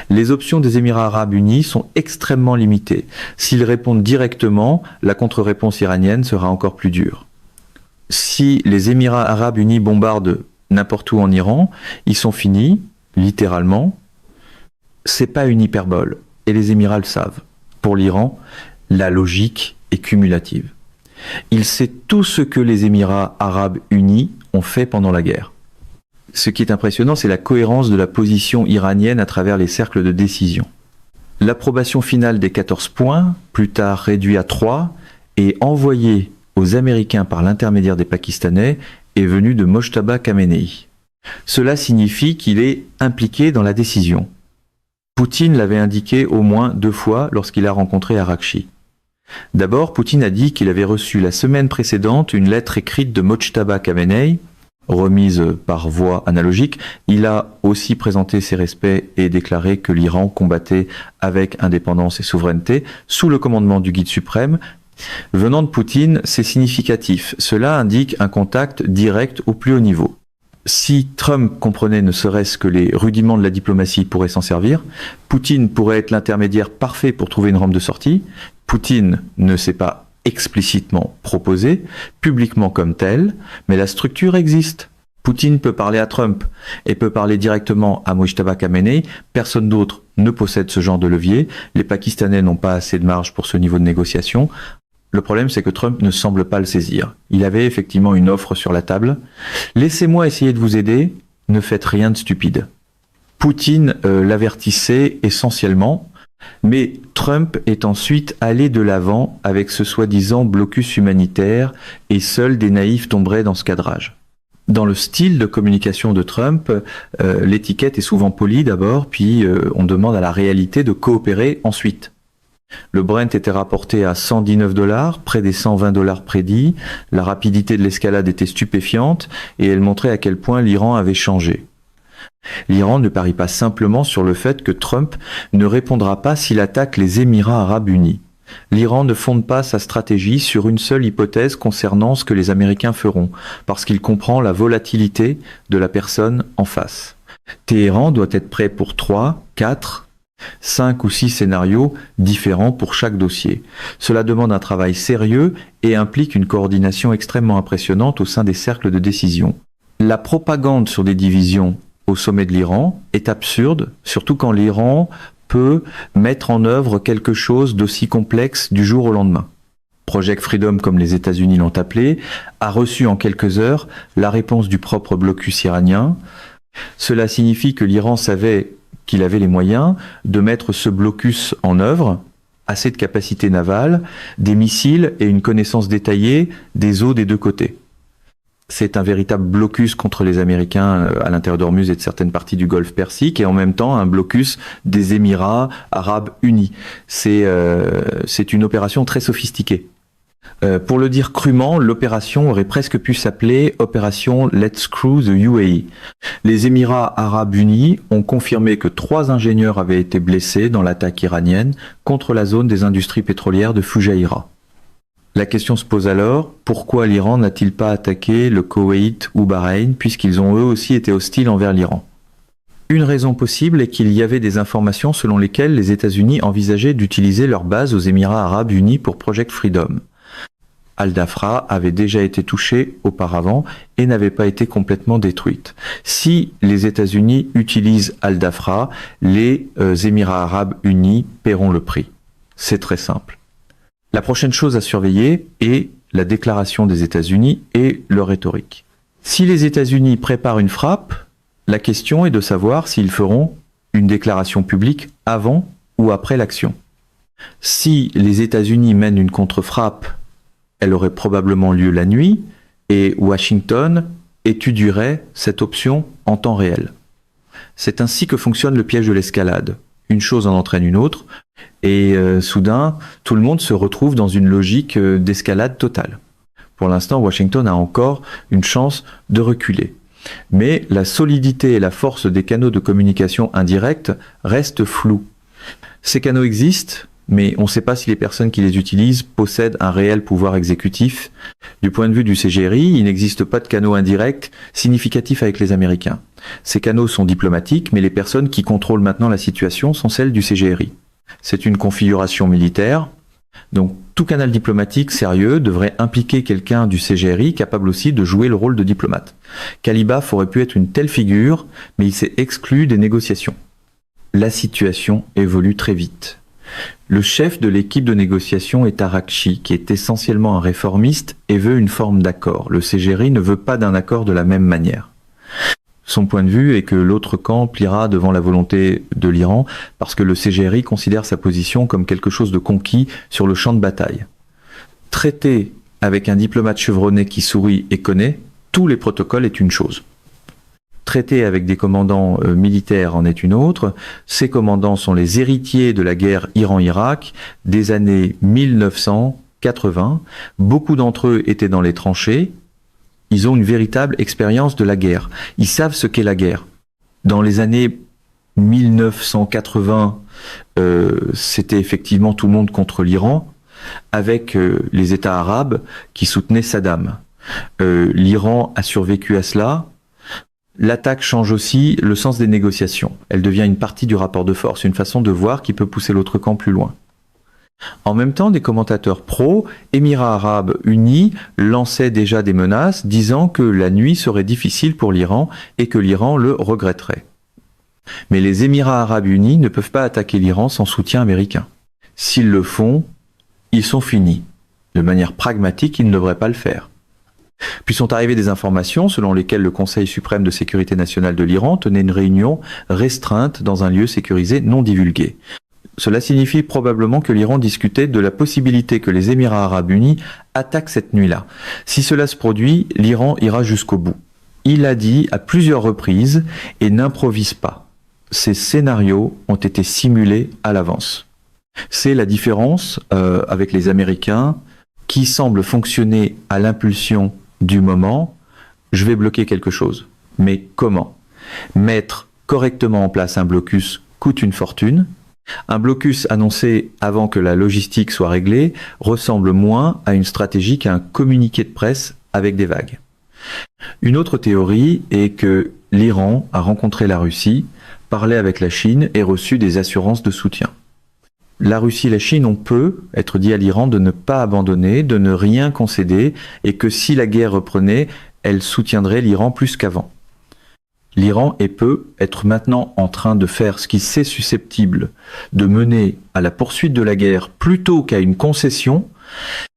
Les options des Émirats Arabes Unis sont extrêmement limitées. S'ils répondent directement, la contre-réponse iranienne sera encore plus dure. Si les Émirats Arabes Unis bombardent n'importe où en Iran, ils sont finis, littéralement. C'est pas une hyperbole, et les Émirats le savent. Pour l'Iran, la logique est cumulative. Il sait tout ce que les Émirats Arabes Unis ont fait pendant la guerre. Ce qui est impressionnant, c'est la cohérence de la position iranienne à travers les cercles de décision. L'approbation finale des 14 points, plus tard réduit à 3, et envoyée aux Américains par l'intermédiaire des Pakistanais, est venue de Mojtaba Khamenei. Cela signifie qu'il est impliqué dans la décision. Poutine l'avait indiqué au moins 2 fois lorsqu'il a rencontré Arakchi. D'abord, Poutine a dit qu'il avait reçu la semaine précédente une lettre écrite de Mojtaba Khamenei, remise par voie analogique. Il a aussi présenté ses respects et déclaré que l'Iran combattait avec indépendance et souveraineté sous le commandement du guide suprême. Venant de Poutine, c'est significatif. Cela indique un contact direct au plus haut niveau. Si Trump comprenait ne serait-ce que les rudiments de la diplomatie, il pourrait s'en servir. Poutine pourrait être l'intermédiaire parfait pour trouver une rampe de sortie. Poutine ne s'est pas explicitement proposé, publiquement comme tel, mais la structure existe. Poutine peut parler à Trump et peut parler directement à Mojtaba Khamenei. Personne d'autre ne possède ce genre de levier. Les Pakistanais n'ont pas assez de marge pour ce niveau de négociation. Le problème, c'est que Trump ne semble pas le saisir. Il avait effectivement une offre sur la table. Laissez-moi essayer de vous aider, ne faites rien de stupide. Poutine l'avertissait essentiellement, mais Trump est ensuite allé de l'avant avec ce soi-disant blocus humanitaire et seuls des naïfs tomberaient dans ce cadrage. Dans le style de communication de Trump, l'étiquette est souvent polie d'abord, puis on demande à la réalité de coopérer ensuite. Le Brent était rapporté à 119 $, près des 120 $ prédits. La rapidité de l'escalade était stupéfiante et elle montrait à quel point l'Iran avait changé. L'Iran ne parie pas simplement sur le fait que Trump ne répondra pas s'il attaque les Émirats arabes unis. L'Iran ne fonde pas sa stratégie sur une seule hypothèse concernant ce que les Américains feront, parce qu'il comprend la volatilité de la personne en face. Téhéran doit être prêt pour 3, 4, 5 ou 6 scénarios différents pour chaque dossier. Cela demande un travail sérieux et implique une coordination extrêmement impressionnante au sein des cercles de décision. La propagande sur des divisions au sommet de l'Iran est absurde, surtout quand l'Iran peut mettre en œuvre quelque chose d'aussi complexe du jour au lendemain. Project Freedom, comme les États-Unis l'ont appelé, a reçu en quelques heures la réponse du propre blocus iranien. Cela signifie que l'Iran savait qu'il avait les moyens de mettre ce blocus en œuvre, assez de capacité navale, des missiles et une connaissance détaillée des eaux des deux côtés. C'est un véritable blocus contre les Américains à l'intérieur d'Ormuz et de certaines parties du Golfe Persique, et en même temps un blocus des Émirats arabes unis. C'est une opération très sophistiquée. Pour le dire crûment, l'opération aurait presque pu s'appeler Opération Let's Screw the UAE. Les Émirats arabes unis ont confirmé que 3 ingénieurs avaient été blessés dans l'attaque iranienne contre la zone des industries pétrolières de Fujairah. La question se pose alors, pourquoi l'Iran n'a-t-il pas attaqué le Koweït ou Bahreïn, puisqu'ils ont eux aussi été hostiles envers l'Iran? Une raison possible est qu'il y avait des informations selon lesquelles les États-Unis envisageaient d'utiliser leur base aux Émirats arabes unis pour Project Freedom. Al-Dhafra avait déjà été touchée auparavant et n'avait pas été complètement détruite. Si les États-Unis utilisent Al-Dhafra, les Émirats arabes unis paieront le prix. C'est très simple. La prochaine chose à surveiller est la déclaration des États-Unis et leur rhétorique. Si les États-Unis préparent une frappe, la question est de savoir s'ils feront une déclaration publique avant ou après l'action. Si les États-Unis mènent une contre-frappe, elle aurait probablement lieu la nuit et Washington étudierait cette option en temps réel. C'est ainsi que fonctionne le piège de l'escalade. Une chose en entraîne une autre et soudain, tout le monde se retrouve dans une logique d'escalade totale. Pour l'instant, Washington a encore une chance de reculer. Mais la solidité et la force des canaux de communication indirects restent floues. Ces canaux existent, mais on ne sait pas si les personnes qui les utilisent possèdent un réel pouvoir exécutif. Du point de vue du CGRI, il n'existe pas de canaux indirects significatifs avec les Américains. Ces canaux sont diplomatiques, mais les personnes qui contrôlent maintenant la situation sont celles du CGRI. C'est une configuration militaire, donc tout canal diplomatique sérieux devrait impliquer quelqu'un du CGRI capable aussi de jouer le rôle de diplomate. Kalibaf aurait pu être une telle figure, mais il s'est exclu des négociations. La situation évolue très vite. Le chef de l'équipe de négociation est Araqchi, qui est essentiellement un réformiste et veut une forme d'accord. Le CGRI ne veut pas d'un accord de la même manière. Son point de vue est que l'autre camp pliera devant la volonté de l'Iran parce que le CGRI considère sa position comme quelque chose de conquis sur le champ de bataille. Traiter avec un diplomate chevronné qui sourit et connaît tous les protocoles est une chose. Traiter avec des commandants militaires en est une autre. Ces commandants sont les héritiers de la guerre Iran-Irak des années 1980. Beaucoup d'entre eux étaient dans les tranchées. Ils ont une véritable expérience de la guerre. Ils savent ce qu'est la guerre. Dans les années 1980, c'était effectivement tout le monde contre l'Iran, avec les États arabes qui soutenaient Saddam. L'Iran a survécu à cela. L'attaque change aussi le sens des négociations. Elle devient une partie du rapport de force, une façon de voir qui peut pousser l'autre camp plus loin. En même temps, des commentateurs pro, Émirats arabes unis, lançaient déjà des menaces disant que la nuit serait difficile pour l'Iran et que l'Iran le regretterait. Mais les Émirats arabes unis ne peuvent pas attaquer l'Iran sans soutien américain. S'ils le font, ils sont finis. De manière pragmatique, ils ne devraient pas le faire. Puis sont arrivées des informations selon lesquelles le Conseil suprême de sécurité nationale de l'Iran tenait une réunion restreinte dans un lieu sécurisé non divulgué. Cela signifie probablement que l'Iran discutait de la possibilité que les Émirats arabes unis attaquent cette nuit-là. Si cela se produit, l'Iran ira jusqu'au bout. Il a dit à plusieurs reprises et n'improvise pas. Ces scénarios ont été simulés à l'avance. C'est la différence avec les Américains qui semblent fonctionner à l'impulsion du moment. Je vais bloquer quelque chose. Mais comment? Mettre correctement en place un blocus coûte une fortune. Un blocus annoncé avant que la logistique soit réglée ressemble moins à une stratégie qu'à un communiqué de presse avec des vagues. Une autre théorie est que l'Iran a rencontré la Russie, parlé avec la Chine et reçu des assurances de soutien. La Russie et la Chine ont être dit à l'Iran de ne pas abandonner, de ne rien concéder, et que si la guerre reprenait, elle soutiendrait l'Iran plus qu'avant. L'Iran peut être maintenant en train de faire ce qui c'est susceptible de mener à la poursuite de la guerre plutôt qu'à une concession,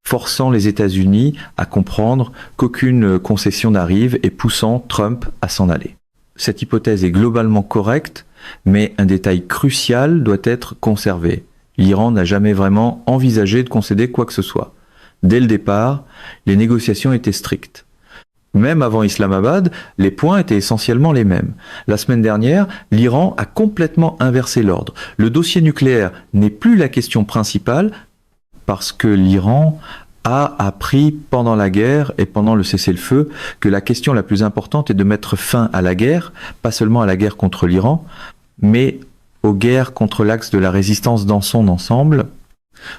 forçant les États-Unis à comprendre qu'aucune concession n'arrive et poussant Trump à s'en aller. Cette hypothèse est globalement correcte, mais un détail crucial doit être conservé. L'Iran n'a jamais vraiment envisagé de concéder quoi que ce soit. Dès le départ, les négociations étaient strictes. Même avant Islamabad, les points étaient essentiellement les mêmes. La semaine dernière, l'Iran a complètement inversé l'ordre. Le dossier nucléaire n'est plus la question principale parce que l'Iran a appris pendant la guerre et pendant le cessez-le-feu que la question la plus importante est de mettre fin à la guerre, pas seulement à la guerre contre l'Iran, mais aux guerres contre l'axe de la résistance dans son ensemble.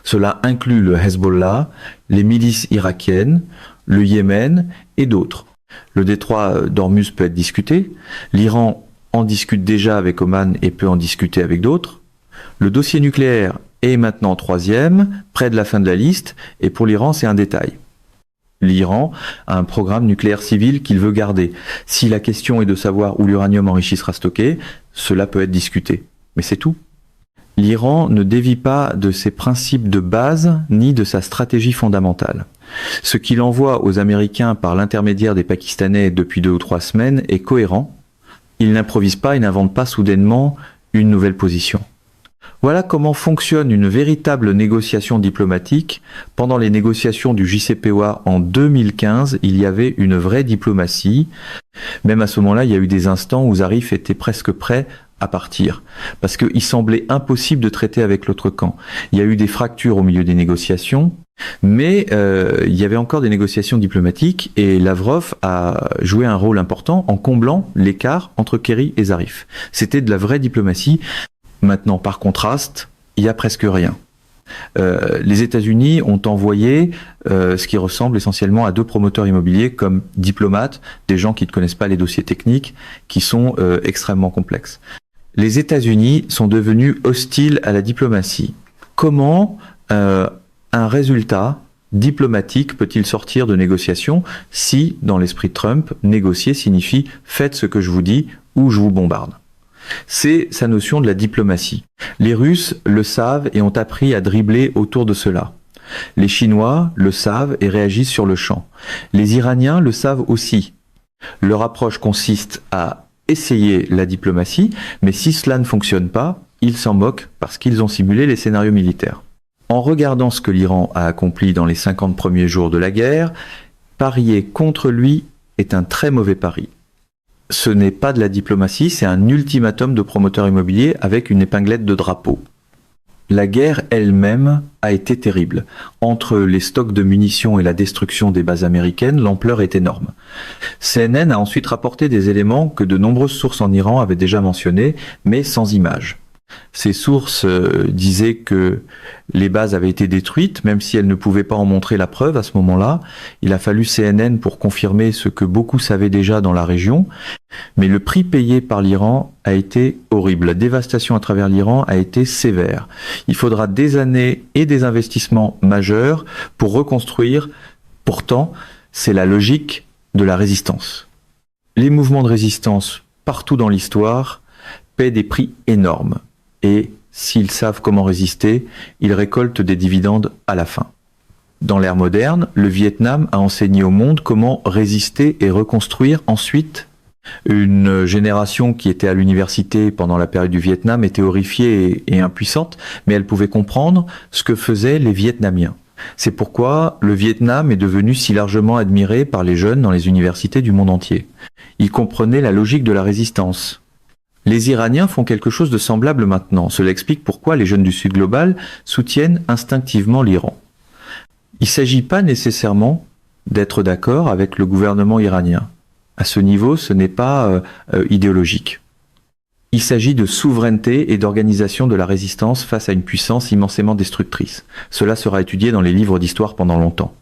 Cela inclut le Hezbollah, les milices irakiennes, le Yémen et d'autres. Le détroit d'Ormuz peut être discuté. L'Iran en discute déjà avec Oman et peut en discuter avec d'autres. Le dossier nucléaire est maintenant troisième, près de la fin de la liste, et pour l'Iran, c'est un détail. L'Iran a un programme nucléaire civil qu'il veut garder. Si la question est de savoir où l'uranium enrichi sera stocké, cela peut être discuté. Mais c'est tout. L'Iran ne dévie pas de ses principes de base ni de sa stratégie fondamentale. Ce qu'il envoie aux Américains par l'intermédiaire des Pakistanais depuis 2 ou 3 semaines est cohérent. Il n'improvise pas et n'invente pas soudainement une nouvelle position. Voilà comment fonctionne une véritable négociation diplomatique. Pendant les négociations du JCPOA en 2015, il y avait une vraie diplomatie. Même à ce moment-là, il y a eu des instants où Zarif était presque prêt à partir, parce qu'il semblait impossible de traiter avec l'autre camp. Il y a eu des fractures au milieu des négociations, mais il y avait encore des négociations diplomatiques, et Lavrov a joué un rôle important en comblant l'écart entre Kerry et Zarif. C'était de la vraie diplomatie. Maintenant, par contraste, il y a presque rien. Les États-Unis ont envoyé ce qui ressemble essentiellement à 2 promoteurs immobiliers comme diplomates, des gens qui ne connaissent pas les dossiers techniques, qui sont extrêmement complexes. Les États-Unis sont devenus hostiles à la diplomatie. Comment un résultat diplomatique peut-il sortir de négociations si, dans l'esprit de Trump, négocier signifie « faites ce que je vous dis ou je vous bombarde ». C'est sa notion de la diplomatie. Les Russes le savent et ont appris à dribbler autour de cela. Les Chinois le savent et réagissent sur le champ. Les Iraniens le savent aussi. Leur approche consiste à essayer la diplomatie, mais si cela ne fonctionne pas, ils s'en moquent parce qu'ils ont simulé les scénarios militaires. En regardant ce que l'Iran a accompli dans les 50 premiers jours de la guerre, parier contre lui est un très mauvais pari. Ce n'est pas de la diplomatie, c'est un ultimatum de promoteur immobilier avec une épinglette de drapeau. La guerre elle-même a été terrible. Entre les stocks de munitions et la destruction des bases américaines, l'ampleur est énorme. CNN a ensuite rapporté des éléments que de nombreuses sources en Iran avaient déjà mentionnés, mais sans images. Ces sources disaient que les bases avaient été détruites, même si elles ne pouvaient pas en montrer la preuve à ce moment-là. Il a fallu CNN pour confirmer ce que beaucoup savaient déjà dans la région. Mais le prix payé par l'Iran a été horrible. La dévastation à travers l'Iran a été sévère. Il faudra des années et des investissements majeurs pour reconstruire. Pourtant, c'est la logique de la résistance. Les mouvements de résistance, partout dans l'histoire, paient des prix énormes. Et s'ils savent comment résister, ils récoltent des dividendes à la fin. Dans l'ère moderne, le Vietnam a enseigné au monde comment résister et reconstruire ensuite. Une génération qui était à l'université pendant la période du Vietnam était horrifiée et impuissante, mais elle pouvait comprendre ce que faisaient les Vietnamiens. C'est pourquoi le Vietnam est devenu si largement admiré par les jeunes dans les universités du monde entier. Ils comprenaient la logique de la résistance. Les Iraniens font quelque chose de semblable maintenant. Cela explique pourquoi les jeunes du Sud global soutiennent instinctivement l'Iran. Il ne s'agit pas nécessairement d'être d'accord avec le gouvernement iranien. À ce niveau, ce n'est pas idéologique. Il s'agit de souveraineté et d'organisation de la résistance face à une puissance immensément destructrice. Cela sera étudié dans les livres d'histoire pendant longtemps.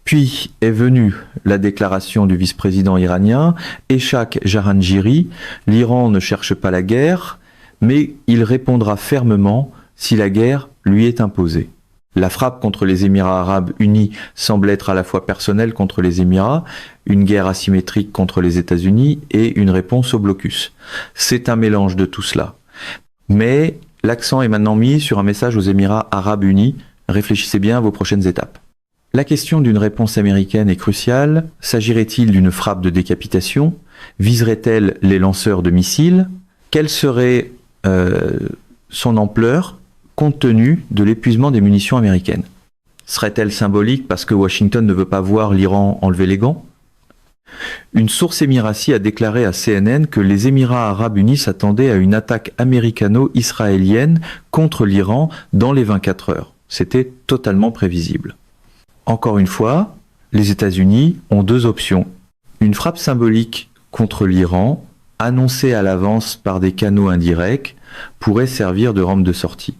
Puis est venue la déclaration du vice-président iranien, Eshaq Jahangiry, l'Iran ne cherche pas la guerre, mais il répondra fermement si la guerre lui est imposée. La frappe contre les Émirats arabes unis semble être à la fois personnelle contre les Émirats, une guerre asymétrique contre les États-Unis et une réponse au blocus. C'est un mélange de tout cela. Mais l'accent est maintenant mis sur un message aux Émirats arabes unis. Réfléchissez bien à vos prochaines étapes. La question d'une réponse américaine est cruciale. S'agirait-il d'une frappe de décapitation? Viserait-elle les lanceurs de missiles? Quelle serait son ampleur compte tenu de l'épuisement des munitions américaines? Serait-elle symbolique parce que Washington ne veut pas voir l'Iran enlever les gants? Une source émiratie a déclaré à CNN que les Émirats arabes unis s'attendaient à une attaque américano-israélienne contre l'Iran dans les 24 heures. C'était totalement prévisible. Encore une fois, les États-Unis ont deux options. Une frappe symbolique contre l'Iran, annoncée à l'avance par des canaux indirects, pourrait servir de rampe de sortie.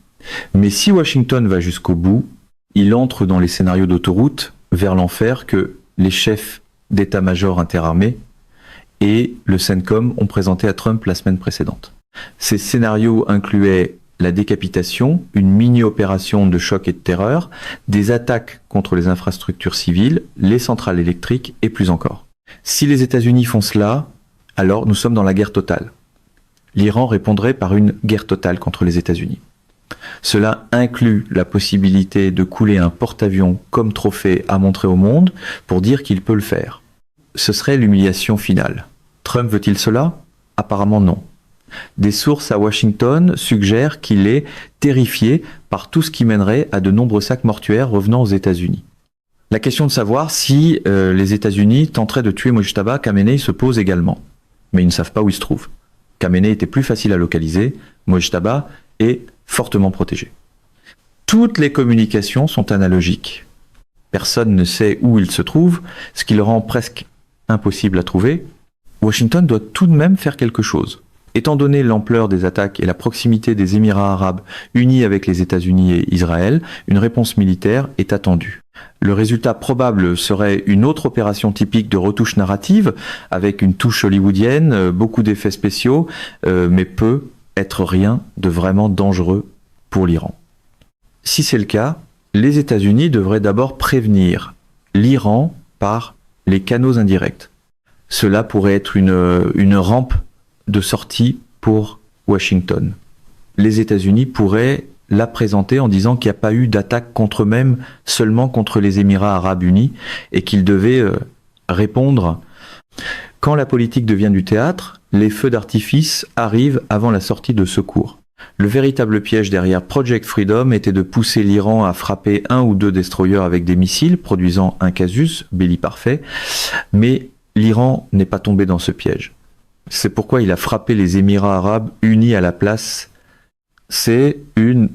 Mais si Washington va jusqu'au bout, il entre dans les scénarios d'autoroute vers l'enfer que les chefs d'état-major interarmés et le CENTCOM ont présenté à Trump la semaine précédente. Ces scénarios incluaient la décapitation, une mini-opération de choc et de terreur, des attaques contre les infrastructures civiles, les centrales électriques et plus encore. Si les États-Unis font cela, alors nous sommes dans la guerre totale. L'Iran répondrait par une guerre totale contre les États-Unis. Cela inclut la possibilité de couler un porte-avions comme trophée à montrer au monde pour dire qu'il peut le faire. Ce serait l'humiliation finale. Trump veut-il cela? Apparemment non. Des sources à Washington suggèrent qu'il est terrifié par tout ce qui mènerait à de nombreux sacs mortuaires revenant aux États-Unis. La question de savoir si les États-Unis tenteraient de tuer Mojtaba Khamenei se pose également. Mais ils ne savent pas où il se trouve. Khamenei était plus facile à localiser, Mojtaba est fortement protégé. Toutes les communications sont analogiques. Personne ne sait où il se trouve, ce qui le rend presque impossible à trouver. Washington doit tout de même faire quelque chose. Étant donné l'ampleur des attaques et la proximité des Émirats arabes unis avec les États-Unis et Israël, une réponse militaire est attendue. Le résultat probable serait une autre opération typique de retouche narrative, avec une touche hollywoodienne, beaucoup d'effets spéciaux, mais peut être rien de vraiment dangereux pour l'Iran. Si c'est le cas, les États-Unis devraient d'abord prévenir l'Iran par les canaux indirects. Cela pourrait être une rampe de sortie pour Washington. Les États-Unis pourraient la présenter en disant qu'il n'y a pas eu d'attaque contre eux-mêmes, seulement contre les Émirats arabes unis, et qu'ils devaient répondre. Quand la politique devient du théâtre, les feux d'artifice arrivent avant la sortie de secours. Le véritable piège derrière Project Freedom était de pousser l'Iran à frapper un ou deux destroyers avec des missiles, produisant un casus belli parfait, mais l'Iran n'est pas tombé dans ce piège. C'est pourquoi il a frappé les Émirats arabes unis à la place. C'est une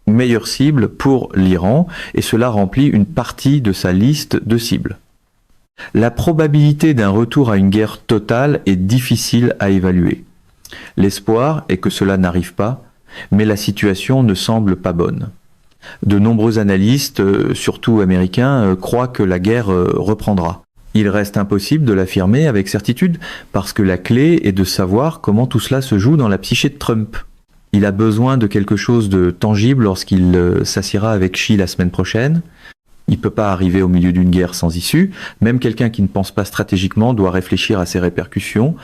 meilleure cible pour l'Iran et cela remplit une partie de sa liste de cibles. La probabilité d'un retour à une guerre totale est difficile à évaluer. L'espoir est que cela n'arrive pas, mais la situation ne semble pas bonne. De nombreux analystes, surtout américains, croient que la guerre reprendra. Il reste impossible de l'affirmer avec certitude, parce que la clé est de savoir comment tout cela se joue dans la psyché de Trump. Il a besoin de quelque chose de tangible lorsqu'il s'assiera avec Xi la semaine prochaine. Il ne peut pas arriver au milieu d'une guerre sans issue. Même quelqu'un qui ne pense pas stratégiquement doit réfléchir à ses répercussions.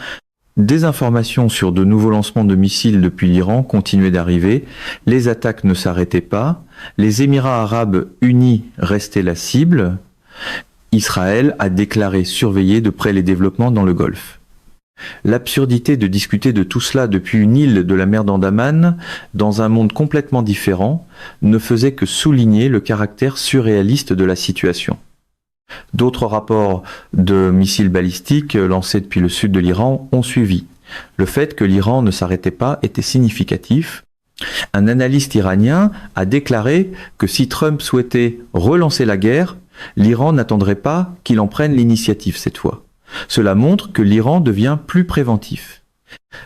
Des informations sur de nouveaux lancements de missiles depuis l'Iran continuaient d'arriver. Les attaques ne s'arrêtaient pas. Les Émirats arabes unis restaient la cible. Israël a déclaré surveiller de près les développements dans le Golfe. L'absurdité de discuter de tout cela depuis une île de la mer d'Andaman, dans un monde complètement différent, ne faisait que souligner le caractère surréaliste de la situation. D'autres rapports de missiles balistiques lancés depuis le sud de l'Iran ont suivi. Le fait que l'Iran ne s'arrêtait pas était significatif. Un analyste iranien a déclaré que si Trump souhaitait relancer la guerre, l'Iran n'attendrait pas qu'il en prenne l'initiative cette fois. Cela montre que l'Iran devient plus préventif.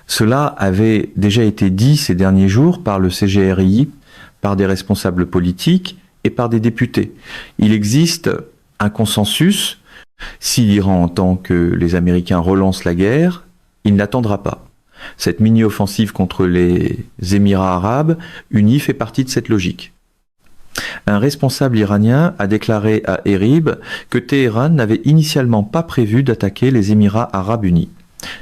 Cela avait déjà été dit ces derniers jours par le CGRI, par des responsables politiques et par des députés. Il existe un consensus. Si l'Iran entend que les Américains relancent la guerre, il n'attendra pas. Cette mini-offensive contre les Émirats arabes unis fait partie de cette logique. Un responsable iranien a déclaré à Erib que Téhéran n'avait initialement pas prévu d'attaquer les Émirats arabes unis.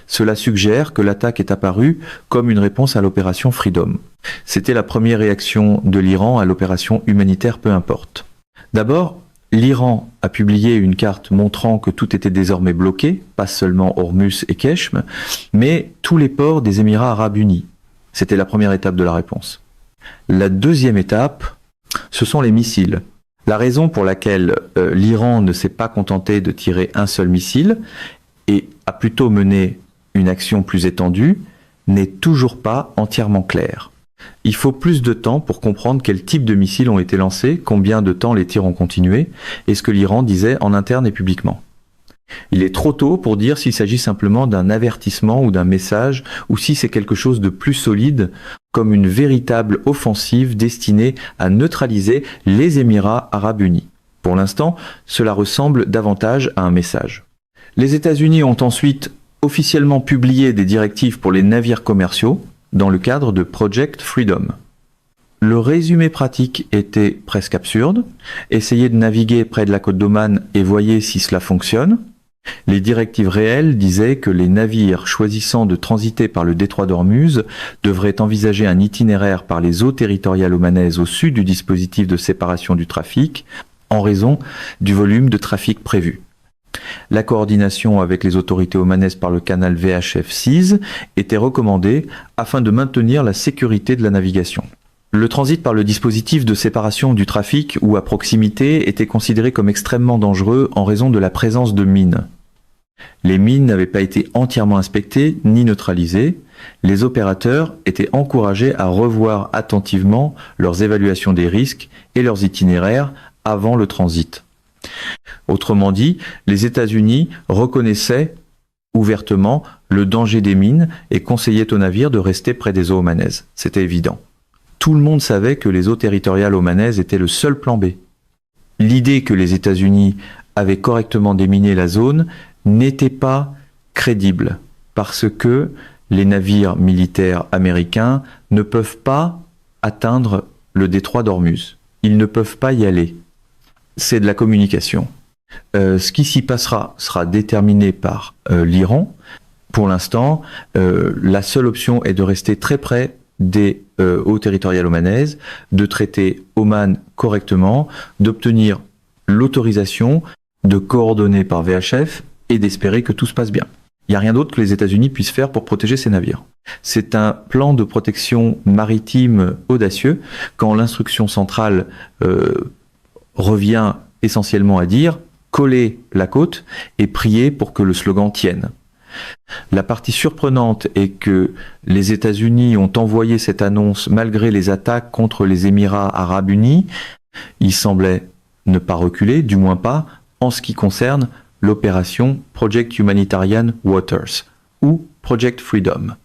Cela suggère que l'attaque est apparue comme une réponse à l'opération Freedom. C'était la première réaction de l'Iran à l'opération humanitaire peu importe. D'abord, l'Iran a publié une carte montrant que tout était désormais bloqué, pas seulement Hormuz et Keshm, mais tous les ports des Émirats arabes unis. C'était la première étape de la réponse. La deuxième étape, ce sont les missiles. La raison pour laquelle l'Iran ne s'est pas contenté de tirer un seul missile et a plutôt mené une action plus étendue n'est toujours pas entièrement claire. Il faut plus de temps pour comprendre quel type de missiles ont été lancés, combien de temps les tirs ont continué et ce que l'Iran disait en interne et publiquement. Il est trop tôt pour dire s'il s'agit simplement d'un avertissement ou d'un message ou si c'est quelque chose de plus solide comme une véritable offensive destinée à neutraliser les Émirats arabes unis. Pour l'instant, cela ressemble davantage à un message. Les États-Unis ont ensuite officiellement publié des directives pour les navires commerciaux dans le cadre de Project Freedom. Le résumé pratique était presque absurde. Essayez de naviguer près de la côte d'Oman et voyez si cela fonctionne. Les directives réelles disaient que les navires choisissant de transiter par le détroit d'Ormuz devraient envisager un itinéraire par les eaux territoriales omanaises au sud du dispositif de séparation du trafic en raison du volume de trafic prévu. La coordination avec les autorités omanaises par le canal VHF-6 était recommandée afin de maintenir la sécurité de la navigation. Le transit par le dispositif de séparation du trafic ou à proximité était considéré comme extrêmement dangereux en raison de la présence de mines. Les mines n'avaient pas été entièrement inspectées ni neutralisées. Les opérateurs étaient encouragés à revoir attentivement leurs évaluations des risques et leurs itinéraires avant le transit. Autrement dit, les États-Unis reconnaissaient ouvertement le danger des mines et conseillaient aux navires de rester près des eaux omanaises. C'était évident. Tout le monde savait que les eaux territoriales omanaises étaient le seul plan B. L'idée que les États-Unis avaient correctement déminé la zone n'était pas crédible, parce que les navires militaires américains ne peuvent pas atteindre le détroit d'Ormuz. Ils ne peuvent pas y aller. C'est de la communication. Ce qui s'y passera sera déterminé par l'Iran. Pour l'instant, la seule option est de rester très près des eaux territoriales omanaises, de traiter Oman correctement, d'obtenir l'autorisation, de coordonner par VHF et d'espérer que tout se passe bien. Il n'y a rien d'autre que les États-Unis puissent faire pour protéger ces navires. C'est un plan de protection maritime audacieux quand l'instruction centrale revient essentiellement à dire « coller la côte et prier pour que le slogan tienne ». La partie surprenante est que les États-Unis ont envoyé cette annonce malgré les attaques contre les Émirats arabes unis. Ils semblaient ne pas reculer, du moins pas en ce qui concerne l'opération Project Humanitarian Waters ou Project Freedom.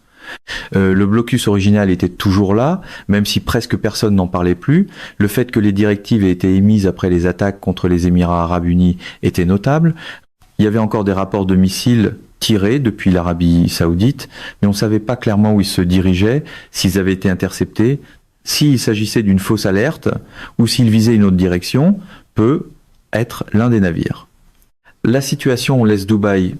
Le blocus original était toujours là, même si presque personne n'en parlait plus. Le fait que les directives aient été émises après les attaques contre les Émirats arabes unis était notable. Il y avait encore des rapports de missiles tirés depuis l'Arabie saoudite, mais on ne savait pas clairement où ils se dirigeaient, s'ils avaient été interceptés, s'il s'agissait d'une fausse alerte, ou s'ils visaient une autre direction, peut être l'un des navires. La situation laisse Dubaï,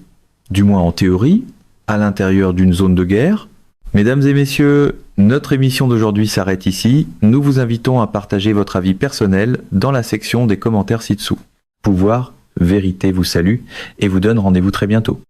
du moins en théorie, à l'intérieur d'une zone de guerre. Mesdames et messieurs, notre émission d'aujourd'hui s'arrête ici. Nous vous invitons à partager votre avis personnel dans la section des commentaires ci-dessous. Pouvoir, vérité vous salue et vous donne rendez-vous très bientôt.